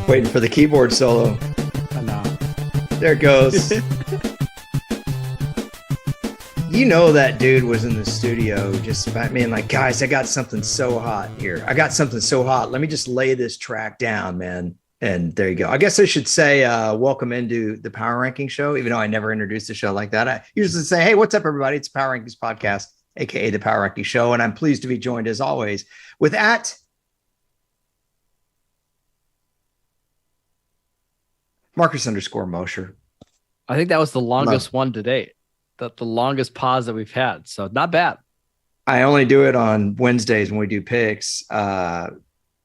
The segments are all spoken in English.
Waiting for the keyboard solo. I know. There it goes. You know that dude was in the studio just being like, guys, I got something so hot here. I got something so hot. Let me just lay this track down, man. And there you go. I guess I should say welcome into the Power Ranking Show, even though I never introduced the show like that. I usually say, hey, what's up, everybody? It's Power Rankings Podcast, a.k.a. the Power Ranking Show. And I'm pleased to be joined, as always, with Marcus_Mosher. I think that was the longest one to date. The longest pause that we've had. So not bad. I only do it on Wednesdays when we do picks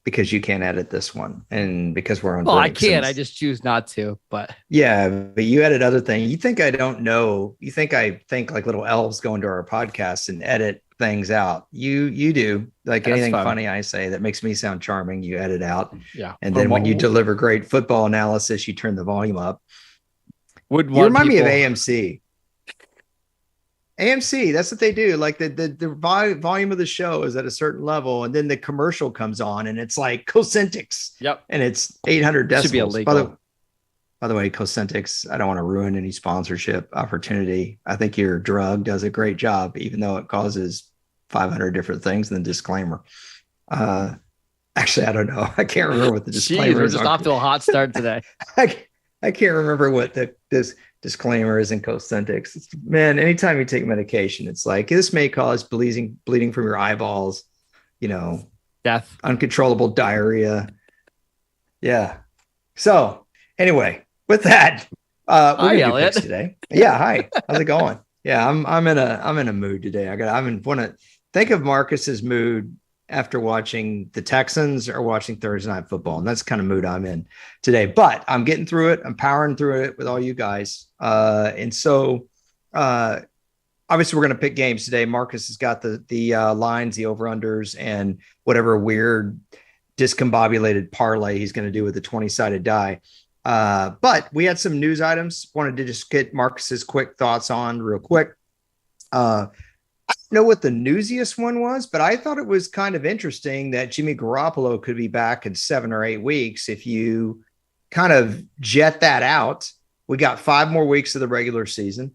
because you can't edit this one. And because we're on break. I can't. I just choose not to. But yeah, but you edit other things. You think I don't know. You think I think like little elves go into our podcast and edit things out. You do. Like anything funny I say that makes me sound charming, you edit out. Yeah. And then when you deliver great football analysis, you turn the volume up. You remind me of AMC. AMC, that's what they do. Like the volume of the show is at a certain level, and then the commercial comes on, and it's like Cosentix. Yep. And it's 800 decibels. Should be illegal. By the way, Cosentix, I don't want to ruin any sponsorship opportunity. I think your drug does a great job, even though it causes 500 different things in the disclaimer. Actually, I don't know. I can't remember what the disclaimer is. We're just off to a hot start today. I can't remember what this disclaimer is in Cosentix. Man, anytime you take medication, it's like this may cause bleeding from your eyeballs, death, uncontrollable diarrhea. Yeah. So anyway, with that, we're gonna do picks today. Yeah, hi. How's it going? Yeah, I'm in a mood today. I want to think of Marcus's mood after watching the Texans or watching Thursday Night Football. And that's the kind of mood I'm in today, but I'm getting through it. I'm powering through it with all you guys. And so obviously we're going to pick games today. Marcus has got the lines, the over-unders, and whatever weird discombobulated parlay he's going to do with the 20-sided die. But we had some news items. Wanted to just get Marcus's quick thoughts on real quick. I don't know what the newsiest one was, but I thought it was kind of interesting that Jimmy Garoppolo could be back in 7 or 8 weeks. If you kind of jet that out, we got 5 more weeks of the regular season.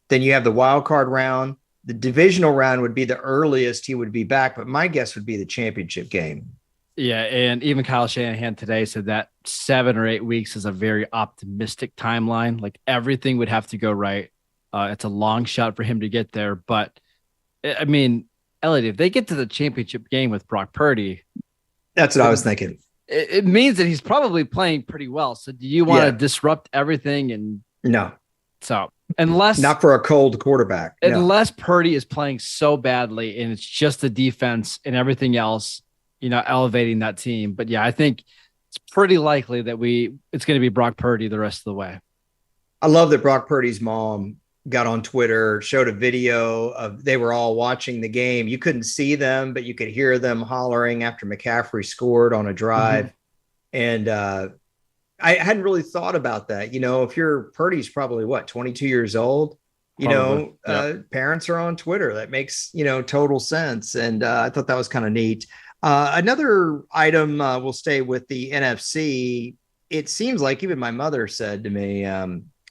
Then you have the wild card round. The divisional round would be the earliest he would be back, but my guess would be the championship game. Yeah, and even Kyle Shanahan today said that 7 or 8 weeks is a very optimistic timeline. Like everything would have to go right. It's a long shot for him to get there, but I mean, Elliot, if they get to the championship game with Brock Purdy, that's what I was thinking. It means that he's probably playing pretty well. So do you want to disrupt everything? And no. So unless not for a cold quarterback, unless Purdy is playing so badly and it's just the defense and everything else, elevating that team. But yeah, I think it's pretty likely that it's going to be Brock Purdy the rest of the way. I love that Brock Purdy's mom got on Twitter, showed a video of they were all watching the game. You couldn't see them, but you could hear them hollering after McCaffrey scored on a drive. Mm-hmm. And I hadn't really thought about that. If you're Purdy's probably 22 years old, parents are on Twitter. That makes, total sense. And I thought that was kind of neat. Another item, we'll stay with the NFC. It seems like even my mother said to me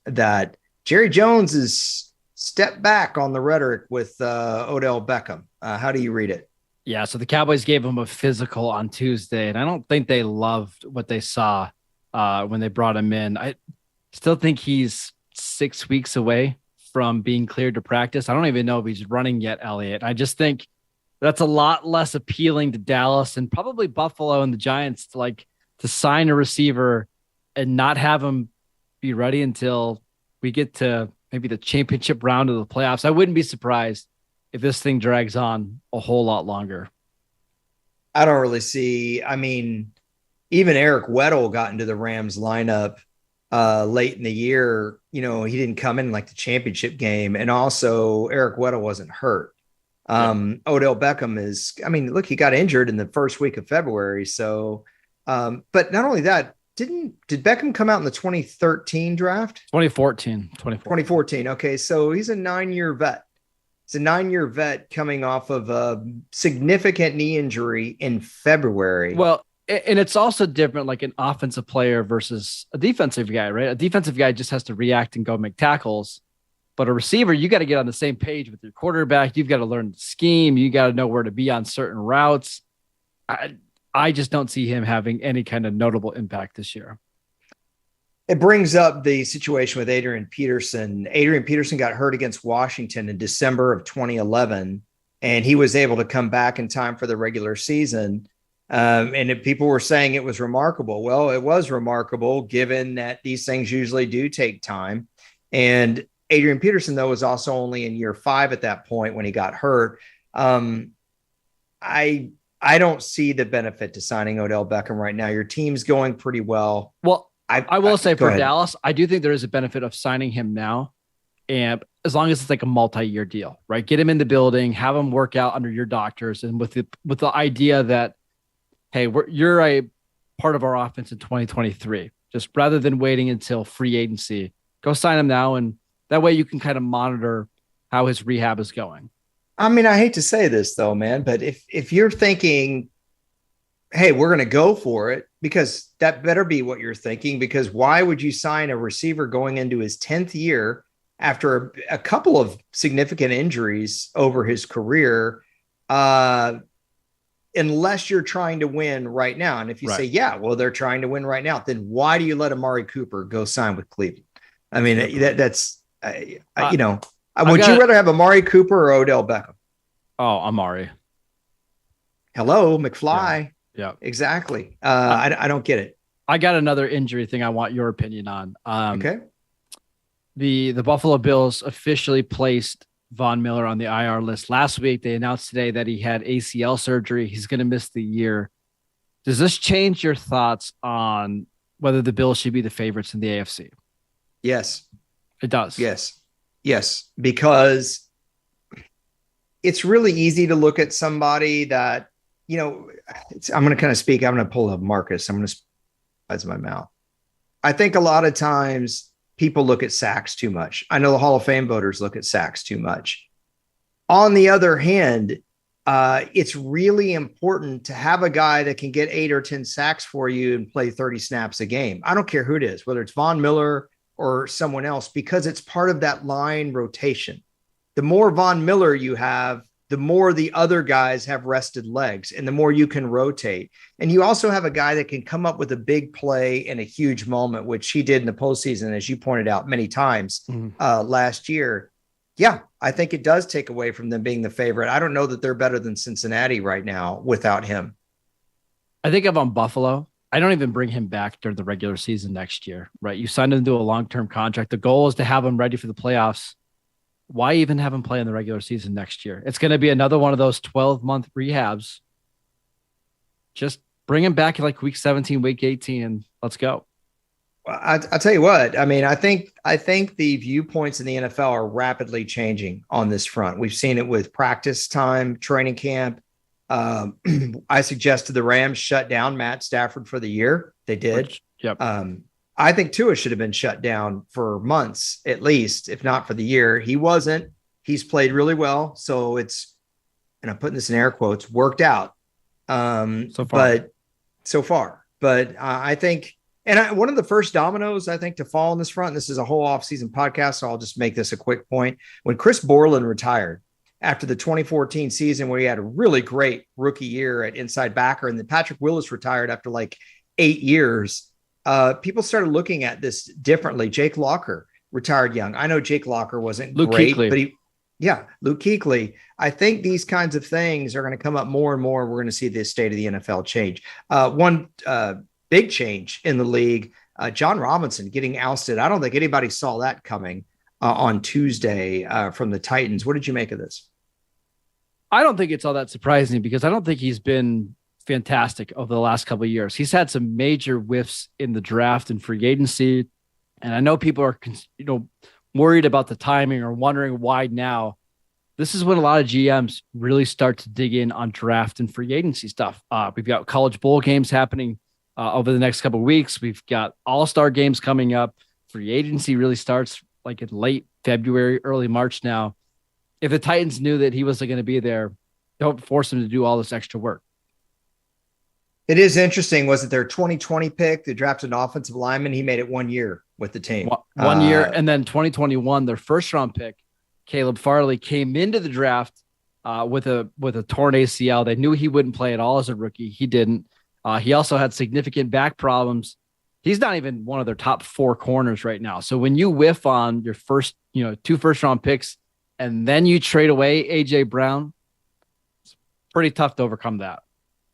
that Jerry Jones is stepped back on the rhetoric with Odell Beckham. How do you read it? Yeah, so the Cowboys gave him a physical on Tuesday, and I don't think they loved what they saw when they brought him in. I still think he's 6 weeks away from being cleared to practice. I don't even know if he's running yet, Elliot. I just think that's a lot less appealing to Dallas and probably Buffalo and the Giants to sign a receiver and not have him be ready until we get to maybe the championship round of the playoffs. I wouldn't be surprised if this thing drags on a whole lot longer. I don't really see. I mean, even Eric Weddle got into the Rams lineup late in the year. He didn't come in like the championship game. And also Eric Weddle wasn't hurt. Odell Beckham look, he got injured in the first week of February. So, but not only that, did Beckham come out in the 2013 draft? 2014. Okay. So he's a 9-year vet. He's a 9-year vet coming off of a significant knee injury in February. Well, And it's also different, like an offensive player versus a defensive guy, right? A defensive guy just has to react and go make tackles. But a receiver, you got to get on the same page with your quarterback. You've got to learn the scheme. You got to know where to be on certain routes. I just don't see him having any kind of notable impact this year. It brings up the situation with Adrian Peterson. Adrian Peterson got hurt against Washington in December of 2011, and he was able to come back in time for the regular season. And people were saying it was remarkable. Well, it was remarkable given that these things usually do take time. And Adrian Peterson, though, was also only in year 5 at that point when he got hurt. I don't see the benefit to signing Odell Beckham right now. Your team's going pretty well. Well, I will say for Dallas, I do think there is a benefit of signing him now. And as long as it's like a multi-year deal, right? Get him in the building, have him work out under your doctors. And with the idea that, hey, you're a part of our offense in 2023, just rather than waiting until free agency, go sign him now. And that way you can kind of monitor how his rehab is going. I mean, I hate to say this though, man, but if you're thinking, hey, we're going to go for it, because that better be what you're thinking, because why would you sign a receiver going into his 10th year after a couple of significant injuries over his career, unless you're trying to win right now? And if you say, yeah, well, they're trying to win right now, then why do you let Amari Cooper go sign with Cleveland? I mean, that's, you know, would you rather have Amari Cooper or Odell Beckham? Oh, Amari. Hello, McFly. Yeah, exactly. I don't get it. I got another injury thing I want your opinion on. Okay. The Buffalo Bills officially placed Von Miller on the IR list last week. They announced today that he had ACL surgery. He's going to miss the year. Does this change your thoughts on whether the Bills should be the favorites in the AFC? Yes. It does. Yes. Because it's really easy to look at somebody that, you know, I'm going to kind of speak. I'm going to pull up Marcus. I'm going to speak out my mouth. I think a lot of times people look at sacks too much. I know the Hall of Fame voters look at sacks too much. On the other hand, it's really important to have a guy that can get 8 or 10 sacks for you and play 30 snaps a game. I don't care who it is, whether it's Von Miller or someone else, because it's part of that line rotation. The more Von Miller you have, the more the other guys have rested legs and the more you can rotate. And you also have a guy that can come up with a big play in a huge moment, which he did in the postseason, as you pointed out many times last year. Yeah, I think it does take away from them being the favorite. I don't know that they're better than Cincinnati right now without him. I think if I'm Buffalo, I don't even bring him back during the regular season next year, right? You signed him to a long-term contract. The goal is to have him ready for the playoffs. Why even have him play in the regular season next year? It's going to be another one of those 12-month rehabs. Just bring him back in like week 17, week 18, and let's go. Well, I'll tell you what. I mean, I think the viewpoints in the NFL are rapidly changing on this front. We've seen it with practice time, training camp. I suggested the Rams shut down Matt Stafford for the year. They did. Yep. I think Tua should have been shut down for months, at least, if not for the year. He wasn't. He's played really well. So it's, and I'm putting this in air quotes, worked out so far. But I think, and one of the first dominoes, I think, to fall on this front, this is a whole offseason podcast, so I'll just make this a quick point. When Chris Borland retired after the 2014 season, where he had a really great rookie year at inside backer, and then Patrick Willis retired after like 8 years, people started looking at this differently. Jake Locker retired young. I know Jake Locker wasn't Luke great, Kuechly. but Luke Kuechly. I think these kinds of things are going to come up more and more. We're going to see the state of the NFL change. One big change in the league, John Robinson getting ousted. I don't think anybody saw that coming on Tuesday from the Titans. What did you make of this? I don't think it's all that surprising, because I don't think he's been fantastic over the last couple of years. He's had some major whiffs in the draft and free agency. And I know people are, worried about the timing or wondering why now. This is when a lot of GMs really start to dig in on draft and free agency stuff. We've got college bowl games happening over the next couple of weeks. We've got all-star games coming up. Free agency really starts like in late February, early March now. If the Titans knew that he wasn't going to be there, don't force him to do all this extra work. It is interesting. Was it their 2020 pick? They drafted an offensive lineman. He made it 1 year with the team. One year. And then 2021, their first round pick, Caleb Farley, came into the draft with a torn ACL. They knew he wouldn't play at all as a rookie. He didn't. He also had significant back problems. He's not even one of their top 4 corners right now. So when you whiff on your first, 2 first round picks, and then you trade away AJ Brown, it's pretty tough to overcome that.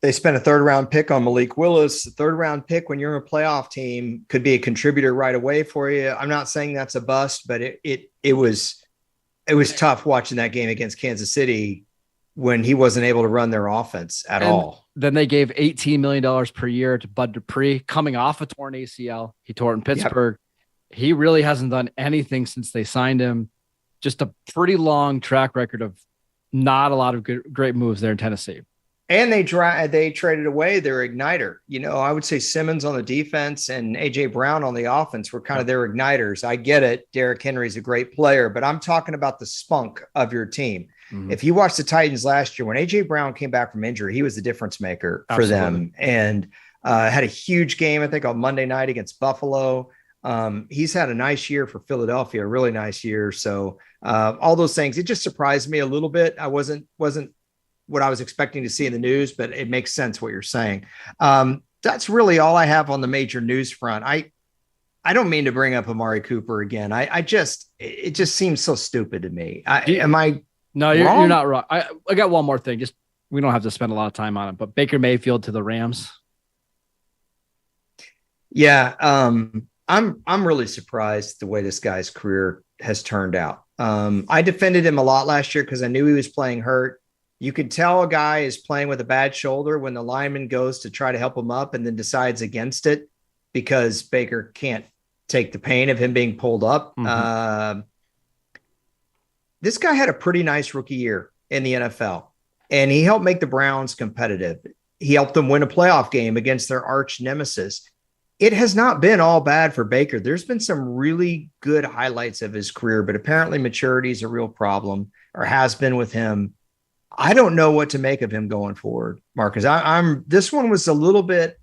They spent a 3rd round pick on Malik Willis. The 3rd round pick when you're in a playoff team could be a contributor right away for you. I'm not saying that's a bust, but it was tough watching that game against Kansas City when he wasn't able to run their offense at all. Then they gave $18 million per year to Bud Dupree coming off a torn ACL. He tore it in Pittsburgh. Yep. He really hasn't done anything since they signed him. Just a pretty long track record of not a lot of great moves there in Tennessee. And they traded away their igniter. I would say Simmons on the defense and AJ Brown on the offense were kind of their igniters. I get it. Derrick Henry's a great player, but I'm talking about the spunk of your team. Mm-hmm. If you watch the Titans last year, when AJ Brown came back from injury, he was the difference maker for them, and had a huge game, I think, on Monday night against Buffalo. He's had a nice year for Philadelphia, a really nice year. So all those things, it just surprised me a little bit. I wasn't what I was expecting to see in the news, but it makes sense what you're saying. That's really all I have on the major news front. I don't mean to bring up Amari Cooper again. It just seems so stupid to me. No, you're not wrong. I got one more thing. Just, we don't have to spend a lot of time on it, but Baker Mayfield to the Rams. Yeah. I'm really surprised the way this guy's career has turned out. I defended him a lot last year because I knew he was playing hurt. You could tell a guy is playing with a bad shoulder when the lineman goes to try to help him up and then decides against it because Baker can't take the pain of him being pulled up. Mm-hmm. This guy had a pretty nice rookie year in the NFL, and he helped make the Browns competitive. He helped them win a playoff game against their arch nemesis. It has not been all bad for Baker. There's been some really good highlights of his career, but apparently maturity is a real problem, or has been with him. I don't know what to make of him going forward, Marcus. This one was a little bit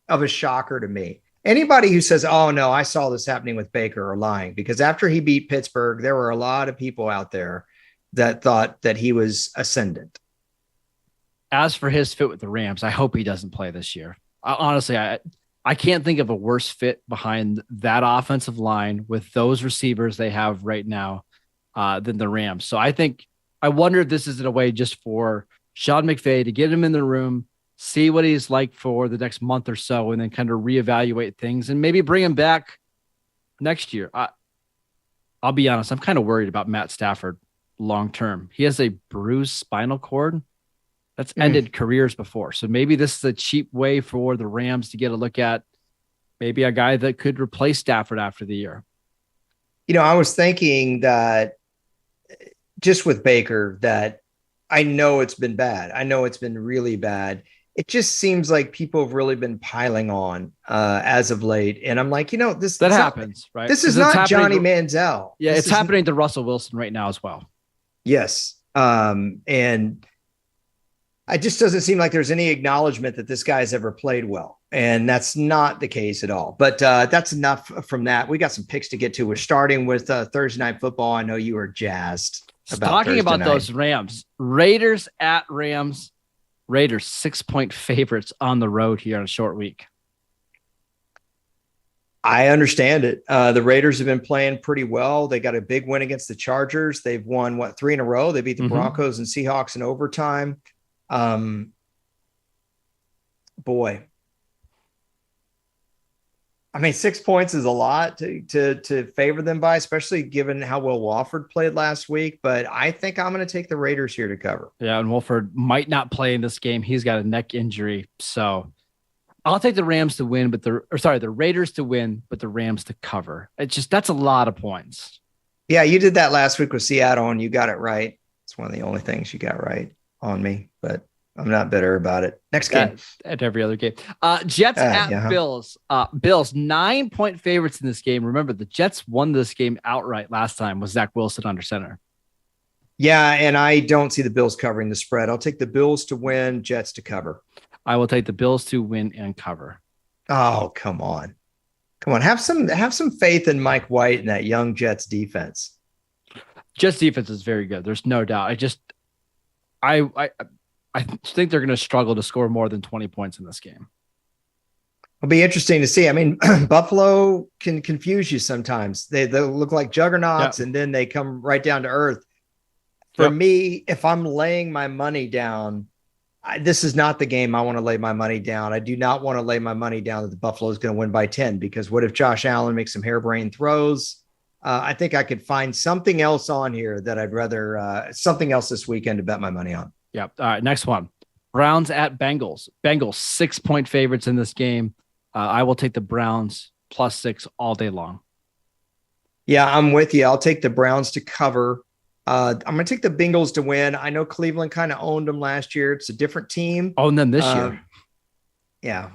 of a shocker to me. Anybody who says, "Oh no, I saw this happening with Baker," are lying, because after he beat Pittsburgh, there were a lot of people out there that thought that he was ascendant. As for his fit with the Rams, I hope he doesn't play this year. Honestly, I can't think of a worse fit behind that offensive line with those receivers they have right now than the Rams. So I wonder if this isn't a way just for Sean McVay to get him in the room, see what he's like for the next month or so, and then kind of reevaluate things and maybe bring him back next year. I'll be honest, I'm kind of worried about Matt Stafford long-term. He has a bruised spinal cord that's ended careers before. So maybe this is a cheap way for the Rams to get a look at maybe a guy that could replace Stafford after the year. I was thinking that just with Baker, that I know it's been bad. I know it's been really bad. It just seems like people have really been piling on as of late. And I'm like, this happens, right? This is not Johnny Manziel. Yeah, it's happening to Russell Wilson right now as well. Yes. And it just doesn't seem like there's any acknowledgement that this guy's ever played well. And that's not the case at all. But that's enough from that. We got some picks to get to. We're starting with Thursday Night Football. I know you are jazzed. Talking about those Rams, Raiders at Rams, Raiders 6-point favorites on the road here on a short week. I understand it. The Raiders have been playing pretty well. They got a big win against the Chargers. They've won 3 in a row. They beat the Broncos and Seahawks in overtime. Boy, I mean, 6 points is a lot to favor them by, especially given how well Wolford played last week. But I think I'm going to take the Raiders here to cover. Yeah, and Wolford might not play in this game. He's got a neck injury. So I'll take the Rams to win, the Raiders to win, but the Rams to cover. That's a lot of points. Yeah, you did that last week with Seattle, and you got it right. It's one of the only things you got right on me, but I'm not bitter about it. Next game. At every other game. Jets at Bills. Bills 9-point favorites in this game. Remember, the Jets won this game outright last time with Zach Wilson under center. Yeah, and I don't see the Bills covering the spread. I'll take the Bills to win, Jets to cover. I will take the Bills to win and cover. Oh, come on. Come on. Have some faith in Mike White and that young Jets defense. Jets defense is very good. There's no doubt. I think they're going to struggle to score more than 20 points in this game. It'll be interesting to see. I mean, Buffalo can confuse you sometimes. They look like juggernauts, and then they come right down to earth. For me, if I'm laying my money down, this is not the game I want to lay my money down. I do not want to lay my money down that the Buffalo is going to win by 10, because what if Josh Allen makes some harebrained throws? I think I could find something else on here that I'd rather something else this weekend to bet my money on. Yep. All right. Next one. Browns at Bengals. Bengals 6-point favorites in this game. I will take the Browns +6 all day long. Yeah, I'm with you. I'll take the Browns to cover. I'm going to take the Bengals to win. I know Cleveland kind of owned them last year. It's a different team. Owned them this year. Yeah,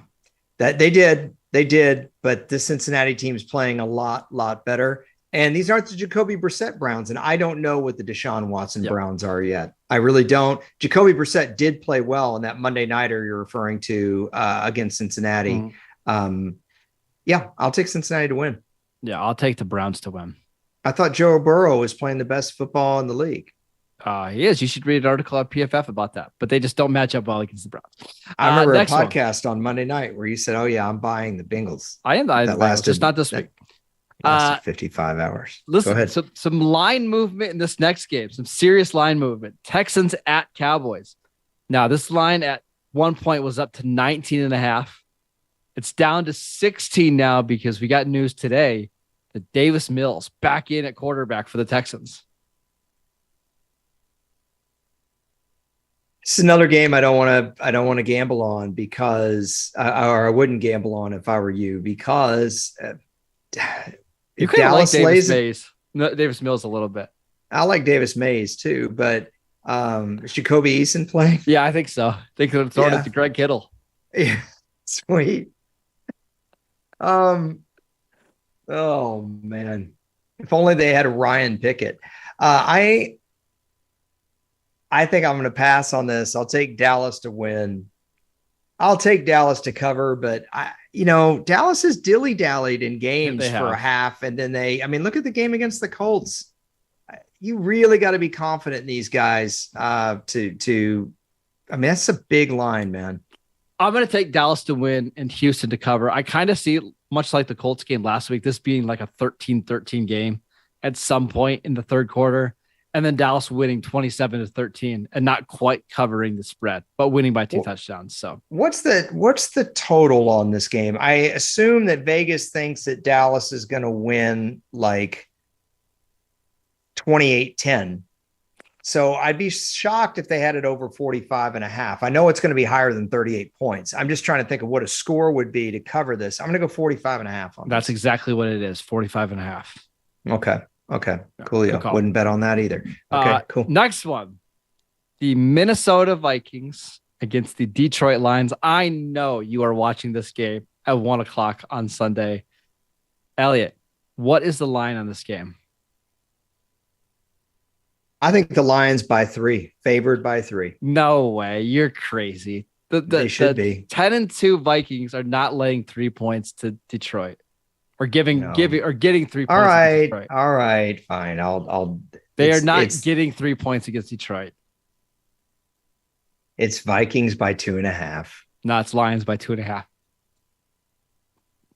that they did. But this Cincinnati team's playing a lot better. And these aren't the Jacoby Brissett Browns. And I don't know what the Deshaun Watson Browns are yet. I really don't. Jacoby Brissett did play well in that Monday nighter you're referring to against Cincinnati. Yeah, I'll take Cincinnati to win. Yeah, I'll take the Browns to win. I thought Joe Burrow was playing the best football in the league. He is. You should read an article at PFF about that, but they just don't match up well against the Browns. I remember a podcast on Monday night where you said, "Oh yeah, I'm buying the Bengals." I am. That lasted just not this week. Lasted 55 hours. Listen, go ahead. Some line movement in this next game. Some serious line movement. Texans at Cowboys. Now this line at one point was up to 19.5. It's down to 16 now because we got news today that Davis Mills back in at quarterback for the Texans. It's another game I don't want to gamble on because, or I wouldn't gamble on if I were you, because you could like Davis Mills a little bit. I like Davis Mays too, but is Jacoby Eason playing? Yeah, I think so. They could have thrown it to Greg Kittle. Yeah, sweet. Oh man, if only they had Ryan Pickett. I think I'm going to pass on this. I'll take Dallas to win. I'll take Dallas to cover, but Dallas has dilly-dallied in games for a half, and then look at the game against the Colts. You really got to be confident in these guys that's a big line, man. I'm going to take Dallas to win and Houston to cover. I kind of see it much like the Colts game last week, this being like a 13-13 game at some point in the third quarter, and then Dallas winning 27-13 and not quite covering the spread, but winning by 2 touchdowns. So what's the total on this game? I assume that Vegas thinks that Dallas is going to win like 28-10. So I'd be shocked if they had it over 45.5. I know it's going to be higher than 38 points. I'm just trying to think of what a score would be to cover this. I'm going to go 45.5 on That's exactly what it is, 45.5. Okay. Coolio. Wouldn't bet on that either. Okay, cool. Next one. The Minnesota Vikings against the Detroit Lions. I know you are watching this game at 1:00 on Sunday. Elliot, what is the line on this game? I think the Lions by 3, favored by 3. No way. You're crazy. They should be. 10-2 Vikings are not laying 3 points to Detroit or getting 3 points. All right, fine. They are not getting 3 points against Detroit. It's Vikings by 2.5. No, it's Lions by 2.5.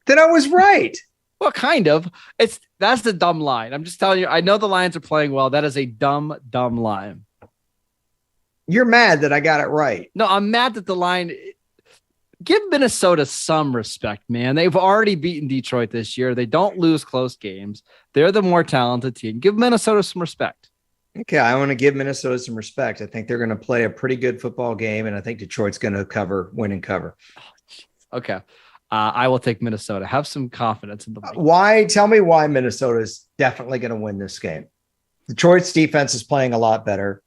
Then I was right. Well, kind of. That's the dumb line. I'm just telling you, I know the Lions are playing well. That is a dumb line. You're mad that I got it right. No, I'm mad that the line. Give Minnesota some respect, man. They've already beaten Detroit this year. They don't lose close games. They're the more talented team. Give Minnesota some respect. Okay, I want to give Minnesota some respect. I think they're going to play a pretty good football game, and I think Detroit's going to win and cover. Okay. I will take Minnesota. Have some confidence in the Vikings. Why? Tell me why Minnesota is definitely going to win this game. Detroit's defense is playing a lot better.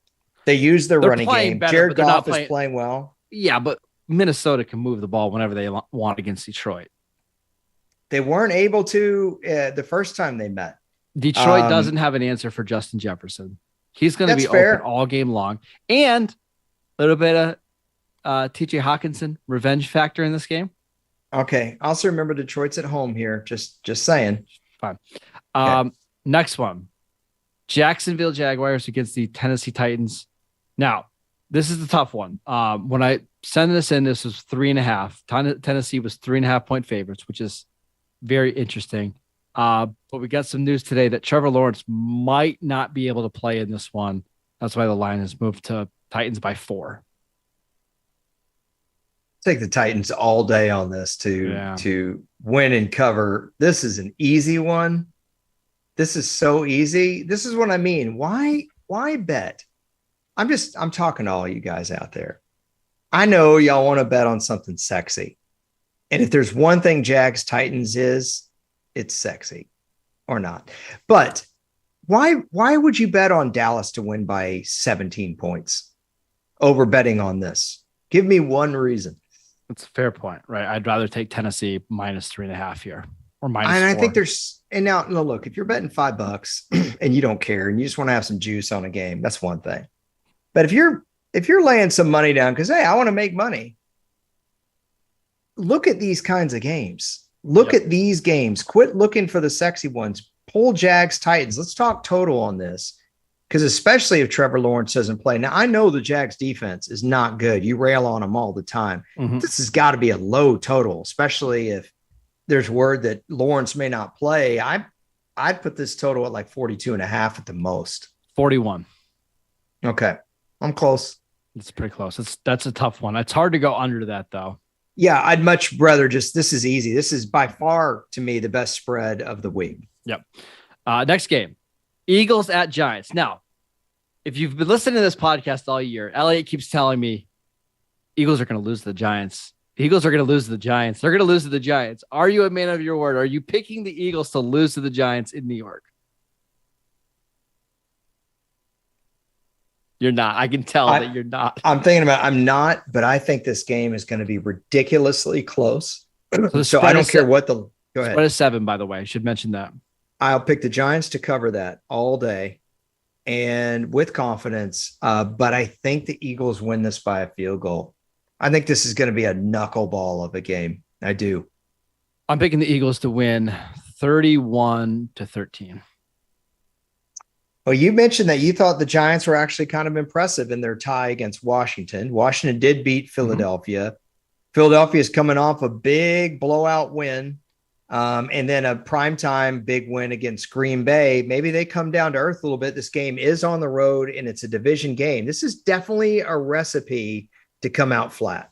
They use their running game. Better, Jared Goff is playing well. Yeah, but Minnesota can move the ball whenever they want against Detroit. They weren't able to the first time they met. Detroit doesn't have an answer for Justin Jefferson. He's going to be open all game long. And a little bit of TJ Hawkinson revenge factor in this game? Okay. Also remember Detroit's at home here. Just saying. Fine. Okay. Next one. Jacksonville Jaguars against the Tennessee Titans. Now, this is the tough one. When I sent this in, this was 3.5. Tennessee was 3.5 point favorites, which is very interesting. But we got some news today that Trevor Lawrence might not be able to play in this one. That's why the line has moved to Titans by 4. Take the Titans all day on this to win and cover. This is an easy one. This is so easy. This is what I mean. Why bet? I'm talking to all you guys out there. I know y'all want to bet on something sexy. And if there's one thing Jags Titans is, it's sexy or not. But why would you bet on Dallas to win by 17 points over betting on this? Give me one reason. That's a fair point, right? I'd rather take Tennessee minus 3.5 here or minus. And 4. I think now look, if you're betting $5 and you don't care and you just want to have some juice on a game, that's one thing. But if you're laying some money down because, hey, I want to make money, look at these kinds of games. Look at these games. Quit looking for the sexy ones. Pull Jags Titans. Let's talk total on this. Because especially if Trevor Lawrence doesn't play. Now, I know the Jags defense is not good. You rail on them all the time. Mm-hmm. This has got to be a low total, especially if there's word that Lawrence may not play. I'd put this total at like 42.5 at the most. 41. Okay. I'm close. It's pretty close. That's a tough one. It's hard to go under that, though. Yeah, I'd much rather this is easy. This is by far, to me, the best spread of the week. Yep. Next game. Eagles at Giants. Now, if you've been listening to this podcast all year, Elliot keeps telling me Eagles are going to lose to the Giants. Eagles are going to lose to the Giants. They're going to lose to the Giants. Are you a man of your word? Are you picking the Eagles to lose to the Giants in New York? You're not. I can tell that you're not. I'm not, but I think this game is going to be ridiculously close. So I don't care what go ahead. Spread is 7, by the way. I should mention that. I'll pick the Giants to cover that all day and with confidence. But I think the Eagles win this by a field goal. I think this is going to be a knuckleball of a game. I do. I'm picking the Eagles to win 31-13. Well, you mentioned that you thought the Giants were actually kind of impressive in their tie against Washington. Washington did beat Philadelphia. Mm-hmm. Philadelphia is coming off a big blowout win. And then a primetime big win against Green Bay. Maybe they come down to earth a little bit. This game is on the road and it's a division game. This is definitely a recipe to come out flat.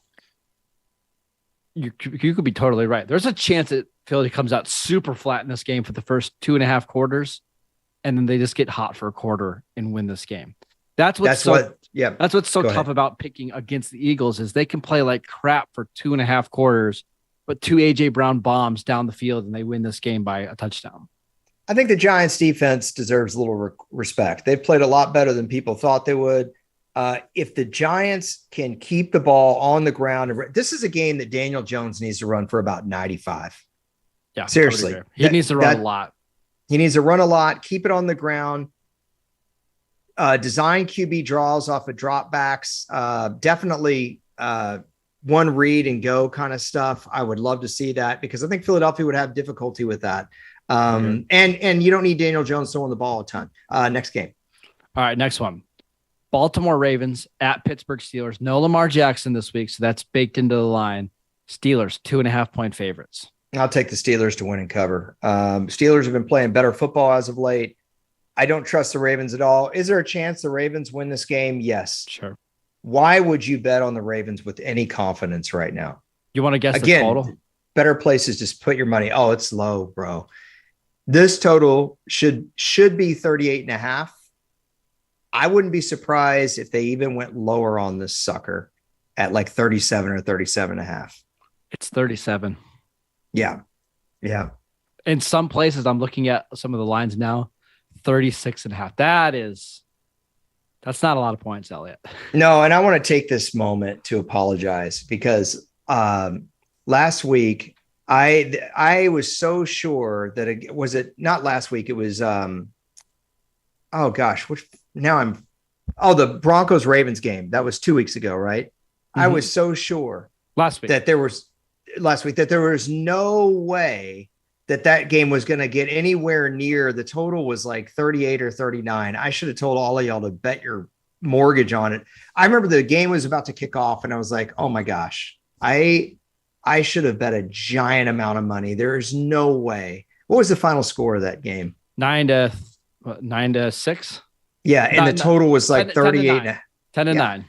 You could be totally right. There's a chance that Philly comes out super flat in this game for the first 2.5 quarters, and then they just get hot for a quarter and win this game. That's what's so tough about picking against the Eagles is they can play like crap for 2.5 quarters, but 2 A.J. Brown bombs down the field, and they win this game by a touchdown. I think the Giants defense deserves a little respect. They've played a lot better than people thought they would. If the Giants can keep the ball on the ground, this is a game that Daniel Jones needs to run for about 95. Yeah, seriously. Totally he needs to run a lot. He needs to run a lot, keep it on the ground, design QB draws off of dropbacks, definitely one read and go kind of stuff. I would love to see that because I think Philadelphia would have difficulty with that. And you don't need Daniel Jones throwing the ball a ton. Next game. All right, next one. Baltimore Ravens at Pittsburgh Steelers. No Lamar Jackson this week, so that's baked into the line. Steelers, 2.5 point favorites. I'll take the Steelers to win and cover. Steelers have been playing better football as of late. I don't trust the Ravens at all. Is there a chance the Ravens win this game? Yes. Sure. Why would you bet on the Ravens with any confidence right now? You want to guess the total? Better places just put your money. Oh, it's low, bro. This total should be 38.5. I wouldn't be surprised if they even went lower on this sucker at like 37 or 37.5. It's 37. Yeah. Yeah. In some places, I'm looking at some of the lines now, 36.5. That's not a lot of points, Elliot. No, and I want to take this moment to apologize because last week I was so sure that it not last week. It was the Broncos Ravens game. That was 2 weeks ago, right? I was so sure last week that there was no way that game was going to get anywhere near. The total was like 38 or 39. I should have told all of y'all to bet your mortgage on it. I remember the game was about to kick off and I was like, oh my gosh, I should have bet a giant amount of money. There is no way. What was the final score of that game? 9-6. Yeah. And the total was like 38. 10-9.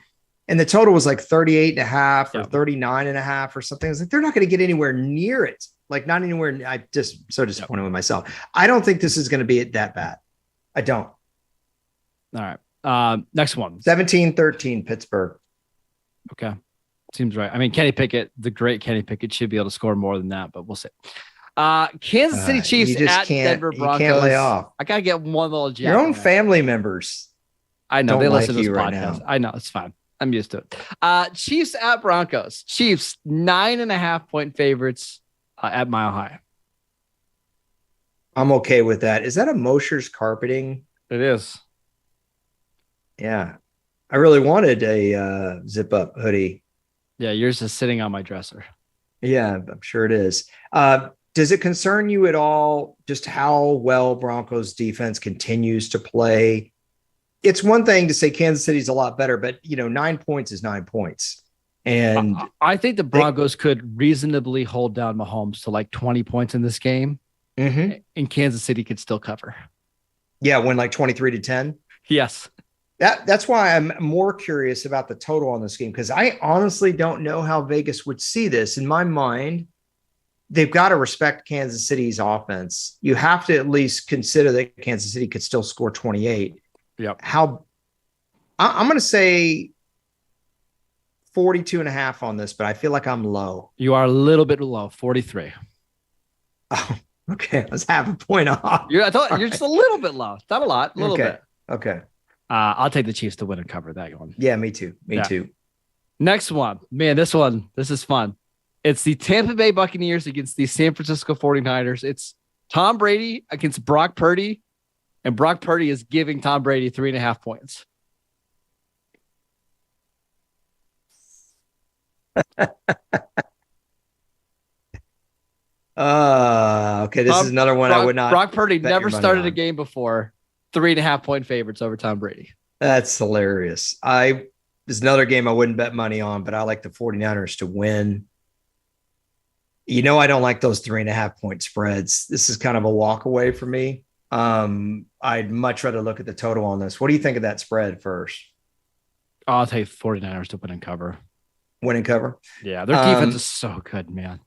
And the total was like 38 and a half or 39 and a half or something. I was like, they're not going to get anywhere near it. Like not anywhere. I just so disappointed with myself. I don't think this is going to be that bad. I don't. All right. Next one. 17-13 Pittsburgh. Okay. Seems right. I mean, Kenny Pickett, the great Kenny Pickett, should be able to score more than that, but we'll see. Kansas City Chiefs at Denver Broncos. You can't lay off. I got to get one little jab. Your own family members. I know. They listen to this right podcast. now. I know. It's fine. I'm used to it. Chiefs at Broncos. Chiefs 9.5-point favorites at Mile High. I'm okay with that. Is that a Mosher's carpeting? It is. Yeah. I really wanted a zip up hoodie. Yeah, yours is sitting on my dresser. Yeah, I'm sure it is. Does it concern you at all just how well Broncos defense continues to play? It's one thing to say Kansas City's a lot better, but 9 points is 9 points. And I think the Broncos could reasonably hold down Mahomes to like 20 points in this game, and Kansas City could still cover. Yeah, win like 23-10. Yes. That's why I'm more curious about the total on this game, because I honestly don't know how Vegas would see this. In my mind, they've got to respect Kansas City's offense. You have to at least consider that Kansas City could still score 28. Yep. I'm going to say 42.5 on this, but I feel like I'm low. You are a little bit low, 43. Oh, okay. Let's have a point off. You're just a little bit low. Not a lot, a little bit. Okay. I'll take the Chiefs to win and cover that one. Yeah, me too. Me too. Next one. Man, this is fun. It's the Tampa Bay Buccaneers against the San Francisco 49ers. It's Tom Brady against Brock Purdy, and Brock Purdy is giving Tom Brady 3.5 points. Okay. This is another one I would not. Brock Purdy never started a game before. 3.5 point favorites over Tom Brady. That's hilarious. There's another game I wouldn't bet money on, but I like the 49ers to win. I don't like those 3.5 point spreads. This is kind of a walk away for me. I'd much rather look at the total on this. What do you think of that spread first? I'll take 49ers to win and cover. Win and cover? Yeah, their defense is so good, man.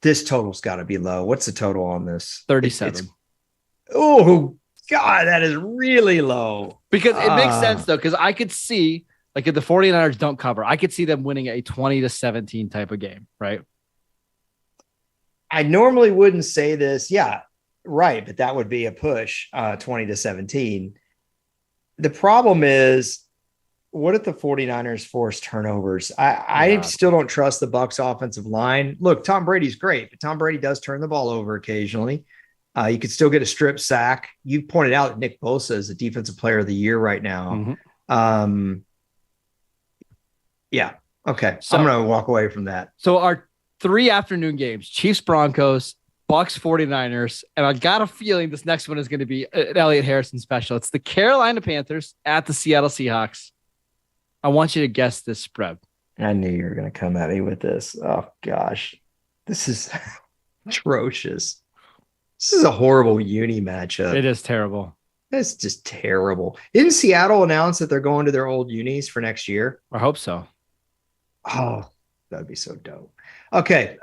This total's got to be low. What's the total on this? 37. Oh, God, that is really low. Because it makes sense, though, because I could see, like, if the 49ers don't cover, I could see them winning a 20-17 type of game, right? I normally wouldn't say this. Yeah, right. But that would be a push, 20-17. The problem is, what if the 49ers force turnovers? I still don't trust the Bucs offensive line. Look, Tom Brady's great, but Tom Brady does turn the ball over occasionally. You could still get a strip sack. You pointed out that Nick Bosa is the defensive player of the year right now. Yeah. Okay. So I'm going to walk away from that. So our 3 afternoon games, Chiefs, Broncos, Bucs, 49ers. And I got a feeling this next one is going to be an Elliott Harrison special. It's the Carolina Panthers at the Seattle Seahawks. I want you to guess this spread. I knew you were going to come at me with this. Oh, gosh. This is atrocious. This is a horrible uni matchup. It is terrible. It's just terrible. Didn't Seattle announce that they're going to their old unis for next year? I hope so. Oh, that'd be so dope. Okay.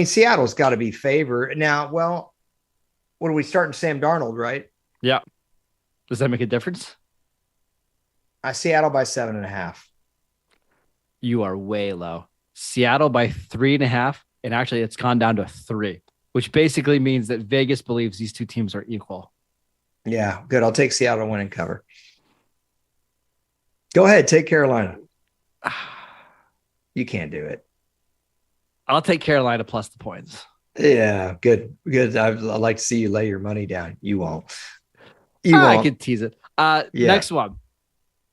Seattle's got to be favored. Now, well, what are we starting? Sam Darnold, right? Yeah. Does that make a difference? Seattle by 7.5. You are way low. Seattle by 3.5. And actually, it's gone down to 3, which basically means that Vegas believes these two teams are equal. Yeah, good. I'll take Seattle to win and cover. Go ahead. Take Carolina. You can't do it. I'll take Carolina plus the points. Yeah, good. I'd like to see you lay your money down. You won't. I could tease it. Next one.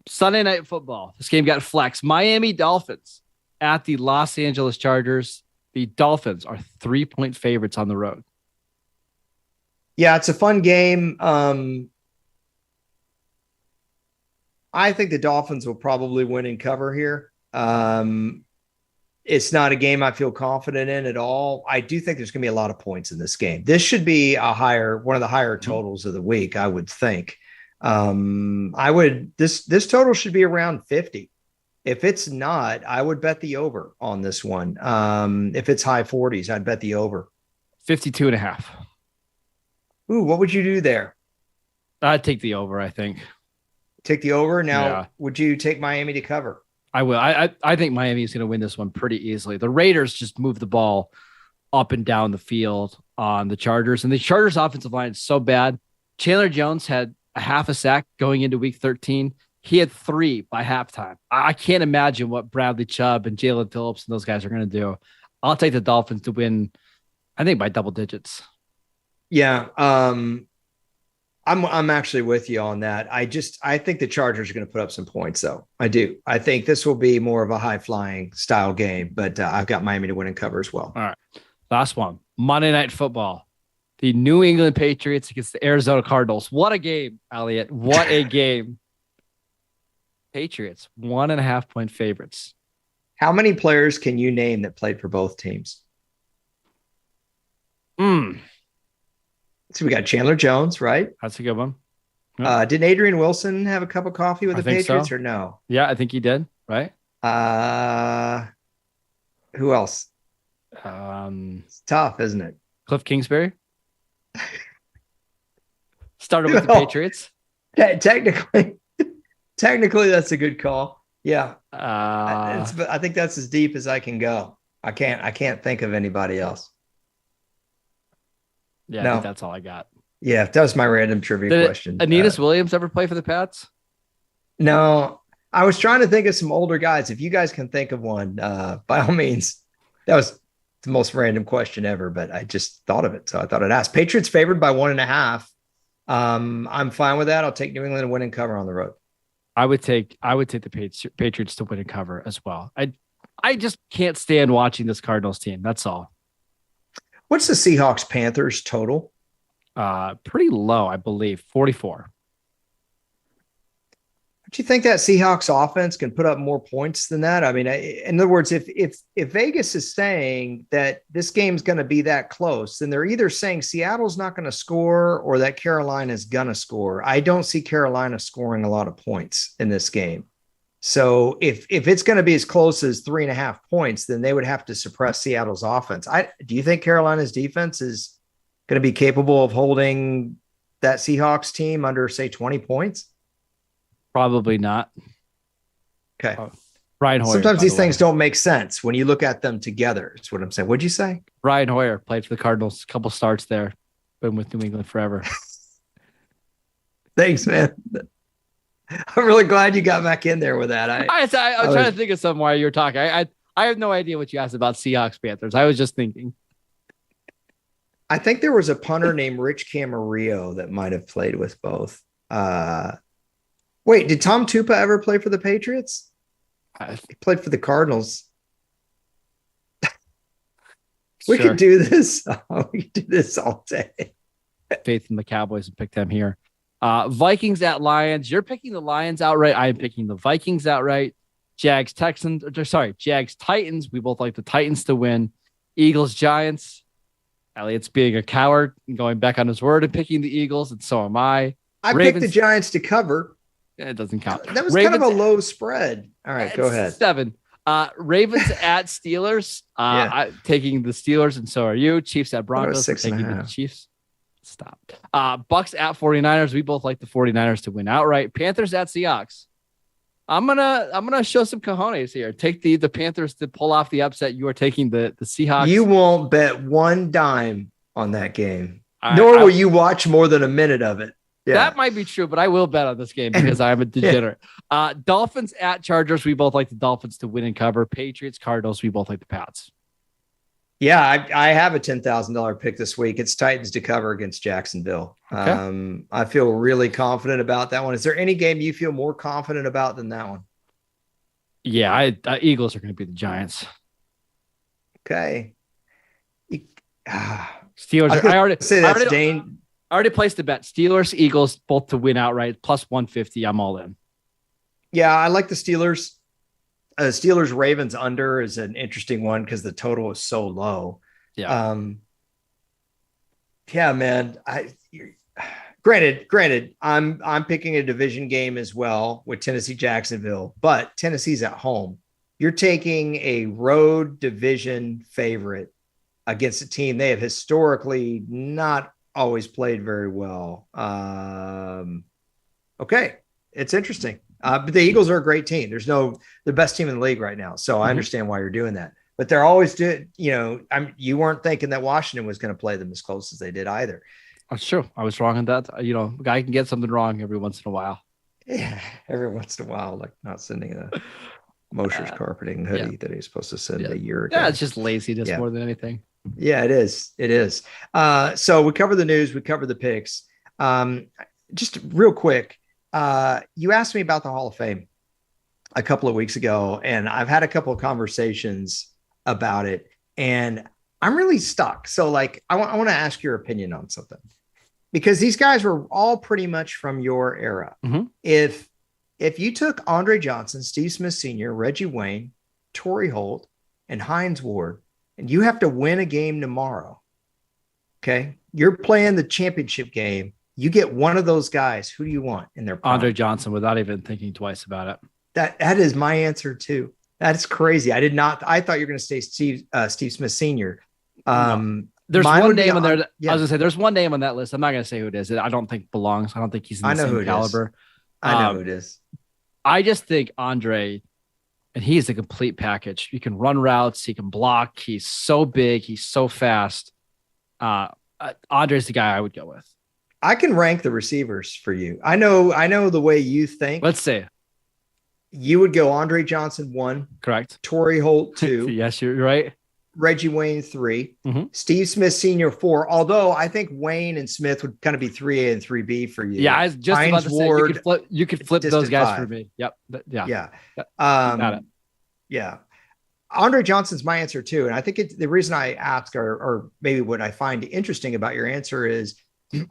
Sunday Night Football. This game got flexed. Miami Dolphins at the Los Angeles Chargers. The Dolphins are 3-point favorites on the road. Yeah, it's a fun game. I think the Dolphins will probably win and cover here. It's not a game I feel confident in at all. I do think there's going to be a lot of points in this game. This should be one of the higher totals of the week, I would think. This total should be around 50. If it's not, I would bet the over on this one. If it's high 40s, I'd bet the over. 52.5. Ooh, what would you do there? I'd take the over, I think. Take the over. Now, Would you take Miami to cover? I will. I think Miami is going to win this one pretty easily. The Raiders just move the ball up and down the field on the Chargers, and the Chargers offensive line is so bad. Chandler Jones had a half a sack going into week 13. He had 3 by halftime. I can't imagine what Bradley Chubb and Jalen Phillips and those guys are going to do. I'll take the Dolphins to win, I think, by double digits. Yeah. I'm actually with you on that. I think the Chargers are going to put up some points, though. I do. I think this will be more of a high flying style game, but I've got Miami to win and cover as well. All right. Last one. Monday Night Football. The New England Patriots against the Arizona Cardinals. What a game, Elliot. What a game. Patriots, 1.5-point favorites. How many players can you name that played for both teams? So we got Chandler Jones, right? That's a good one. Yep. Didn't Adrian Wilson have a cup of coffee with the Patriots or no? Yeah, I think he did, right? Who else? It's tough, isn't it? Cliff Kingsbury? Started with the Patriots? Technically, that's a good call. Yeah. I think that's as deep as I can go. I can't think of anybody else. Yeah, I think that's all I got. Yeah, that was my random trivia question. Aeneas Williams ever play for the Pats? No, I was trying to think of some older guys. If you guys can think of one, by all means. That was the most random question ever, but I just thought of it, so I thought I'd ask. Patriots favored by 1.5. I'm fine with that. I'll take New England to win and cover on the road. I would take the Patriots to win and cover as well. I just can't stand watching this Cardinals team. That's all. What's the Seahawks Panthers total? Pretty low, I believe, 44. Do you think that Seahawks offense can put up more points than that? I mean, in other words, if Vegas is saying that this game's going to be that close, then they're either saying Seattle's not going to score or that Carolina's going to score. I don't see Carolina scoring a lot of points in this game. So if it's going to be as close as 3.5 points, then they would have to suppress Seattle's offense. Do you think Carolina's defense is going to be capable of holding that Seahawks team under, say, 20 points? Probably not. Okay. Brian Hoyer. Sometimes these things don't make sense when you look at them together. That's what I'm saying. What'd you say? Brian Hoyer played for the Cardinals. A couple starts there. Been with New England forever. Thanks, man. I'm really glad you got back in there with that. I was trying to think of something while you were talking. I have no idea what you asked about Seahawks Panthers. I was just thinking. I think there was a punter named Rich Camarillo that might have played with both. Wait, did Tom Tupa ever play for the Patriots? He played for the Cardinals. We could do this. We could do this all day. Faith in the Cowboys and pick them here. Vikings at Lions. You're picking the Lions outright. I'm picking the Vikings outright. Jags Titans. We both like the Titans to win. Eagles Giants. Elliot's being a coward and going back on his word and picking the Eagles, and so am I. Picked the Giants to cover. It doesn't count. That was kind of a low spread. All right, go ahead. 7. Ravens at Steelers. Taking the Steelers, and so are you. Chiefs at Broncos. Taking the Chiefs. Stop. Bucks at 49ers. We both like the 49ers to win outright. Panthers at Seahawks. I'm gonna show some cojones here. Take the Panthers to pull off the upset. You are taking the Seahawks. You won't bet one dime on that game. Nor will you watch more than a minute of it. Yeah. That might be true, but I will bet on this game because I'm a degenerate. Dolphins at Chargers. We both like the Dolphins to win and cover. Patriots, Cardinals. We both like the Pats. Yeah, I have a $10,000 pick this week. It's Titans to cover against Jacksonville. Okay. I feel really confident about that one. Is there any game you feel more confident about than that one? Yeah, Eagles are going to be the Giants. Okay. Steelers. I already say that's Dane. I already placed the bet. Steelers, Eagles, both to win outright, plus 150. I'm all in. Yeah, I like the Steelers. Steelers Ravens under is an interesting one because the total is so low. Yeah. Yeah, man. Granted, I'm picking a division game as well with Tennessee Jacksonville, but Tennessee's at home. You're taking a road division favorite against a team they have historically not always played very well. Okay, it's interesting. But the Eagles are a great team. They're the best team in the league right now. So I understand why you're doing that. But they're always doing, you weren't thinking that Washington was going to play them as close as they did either. That's true. I was wrong on that. A guy can get something wrong every once in a while. Yeah, every once in a while, like not sending a Mosher's carpeting hoodie that he's supposed to send a year ago. Yeah, it's just laziness more than anything. Yeah, it is. It is. So we cover the news, we cover the picks. Just real quick, you asked me about the Hall of Fame a couple of weeks ago, and I've had a couple of conversations about it, and I'm really stuck. So like, I want to ask your opinion on something, because these guys were all pretty much from your era. Mm-hmm. If you took Andre Johnson, Steve Smith Sr., Reggie Wayne, Torrey Holt, and Hines Ward, and you have to win a game tomorrow, okay? You're playing the championship game. You get one of those guys. Who do you want in their prime? Andre Johnson, without even thinking twice about it. That is my answer too. That's crazy. I thought you were going to say Steve Smith Sr. No. There's one name on there. I was going to say there's one name on that list. I'm not going to say who it is. I don't think belongs. I don't think he's in the same caliber. I know who it is. I just think Andre, and he is a complete package. He can run routes. He can block. He's so big. He's so fast. Andre's the guy I would go with. I can rank the receivers for you. I know the way you think. Let's see. You would go Andre Johnson 1. Correct. Torrey Holt 2. Yes, you're right. Reggie Wayne 3. Mm-hmm. Steve Smith Sr. 4. Although I think Wayne and Smith would kind of be 3A and 3B for you. Yeah, I was just Hines, about to Ward, say you could flip those guys 5. For me. Yep. Yeah. Got it. Yeah. Andre Johnson's my answer too. And I think the reason I ask or maybe what I find interesting about your answer is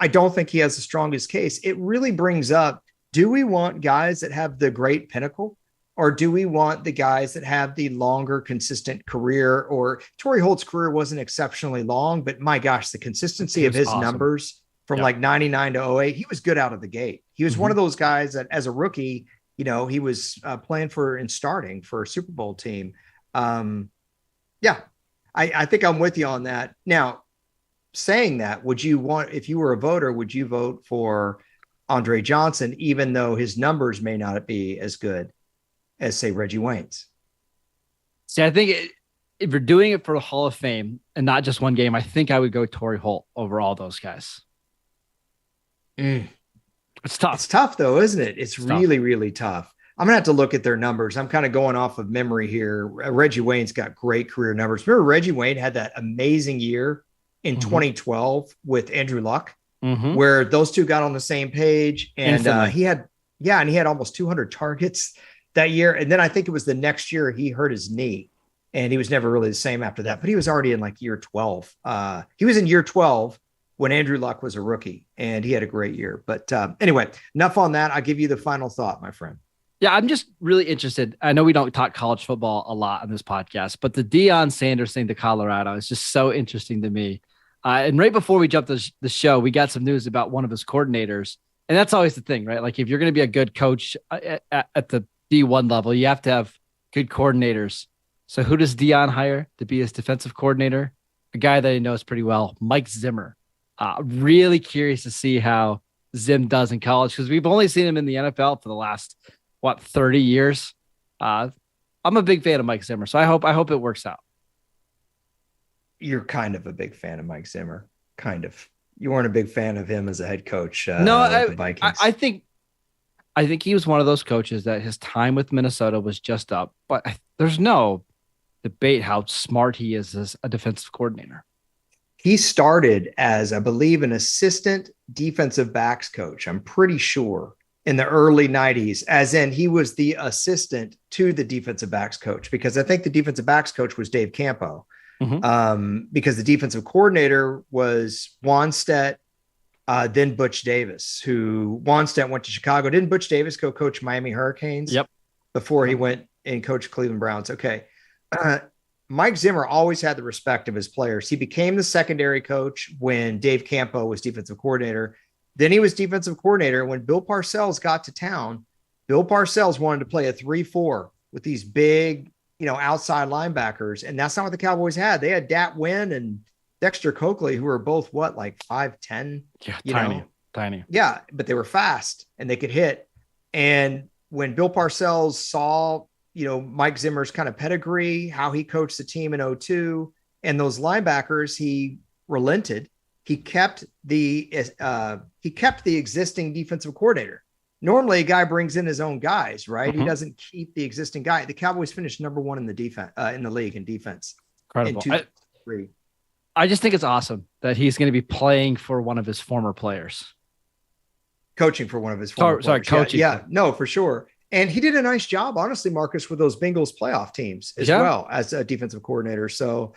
I don't think he has the strongest case. It really brings up, do we want guys that have the great pinnacle, or do we want the guys that have the longer consistent career? Or Torrey Holt's career wasn't exceptionally long, but my gosh, the consistency of his numbers from like 99 to 08, he was good out of the gate. He was one of those guys that as a rookie, he was playing for and starting for a Super Bowl team. I think I'm with you on that. Now, saying that, if you were a voter, would you vote for Andre Johnson, even though his numbers may not be as good as, say, Reggie Wayne's? See, I think if you're doing it for the Hall of Fame and not just one game, I think I would go Torrey Holt over all those guys. It's tough. It's tough, though, isn't it? It's really, really tough. I'm going to have to look at their numbers. I'm kind of going off of memory here. Reggie Wayne's got great career numbers. Remember, Reggie Wayne had that amazing year in 2012 with Andrew Luck, where those two got on the same page. And he had almost 200 targets that year. And then I think it was the next year he hurt his knee, and he was never really the same after that. But he was already in like year 12. He was in year 12 when Andrew Luck was a rookie, and he had a great year. But anyway, enough on that. I'll give you the final thought, my friend. Yeah, I'm just really interested. I know we don't talk college football a lot on this podcast, but the Deion Sanders thing to Colorado is just so interesting to me. And right before we jumped the show, we got some news about one of his coordinators. And that's always the thing, right? Like if you're going to be a good coach at the D1 level, you have to have good coordinators. So who does Deion hire to be his defensive coordinator? A guy that he knows pretty well, Mike Zimmer. Really curious to see how Zim does in college, because we've only seen him in the NFL for the last 30 years. I'm a big fan of Mike Zimmer, so I hope it works out. You're kind of a big fan of Mike Zimmer, kind of. You weren't a big fan of him as a head coach. No, the Vikings. I think he was one of those coaches that his time with Minnesota was just up, but there's no debate how smart he is as a defensive coordinator. He started as, I believe, an assistant defensive backs coach. I'm pretty sure in the early 90s, as in he was the assistant to the defensive backs coach, because I think the defensive backs coach was Dave Campo, because the defensive coordinator was Wannstedt, then Butch Davis, who Wannstedt went to Chicago. Didn't Butch Davis go coach Miami Hurricanes? Yep. Before he went and coached Cleveland Browns. Okay. Mike Zimmer always had the respect of his players. He became the secondary coach when Dave Campo was defensive coordinator. Then he was defensive coordinator. When Bill Parcells got to town, Bill Parcells wanted to play a 3-4 with these big, outside linebackers. And that's not what the Cowboys had. They had Dat Wynn and Dexter Coakley, who were both like 5'10". Yeah, tiny. Yeah, but they were fast and they could hit. And when Bill Parcells saw, Mike Zimmer's kind of pedigree, how he coached the team in 2002, and those linebackers, he relented. He kept the existing defensive coordinator. Normally, a guy brings in his own guys, right? He doesn't keep the existing guy. The Cowboys finished number 1 in the defense in the league in defense. Incredible. I just think it's awesome that he's going to be playing for one of his former players. Coaching for one of his former players. Coaching. Yeah, no, for sure. And he did a nice job, honestly, Marcus, with those Bengals playoff teams as well as a defensive coordinator. So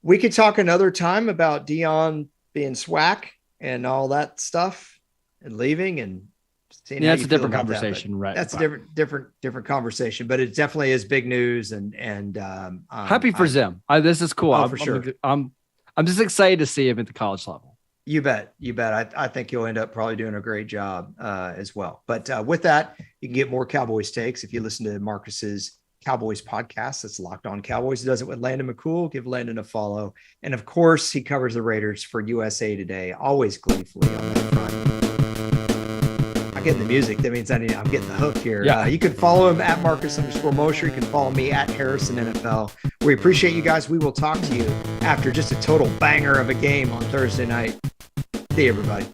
we could talk another time about Deion being SWAC and all that stuff and leaving and seeing. Yeah, that's a different conversation, right? That's a different conversation, but it definitely is big news. And happy for Zim. This is cool. For sure. I'm just excited to see him at the college level. You bet. I think you'll end up probably doing a great job as well. But with that, you can get more Cowboys takes if you listen to Marcus's Cowboys podcast. That's Locked On Cowboys. He does it with Landon McCool. Give Landon a follow. And of course, he covers the Raiders for USA Today, always gleefully on that front. I'm getting the music. That means I'm getting the hook here. Yeah. You can follow him at Marcus_Mosher. You can follow me at Harrison NFL. We appreciate you guys. We will talk to you after just a total banger of a game on Thursday night. See you, everybody.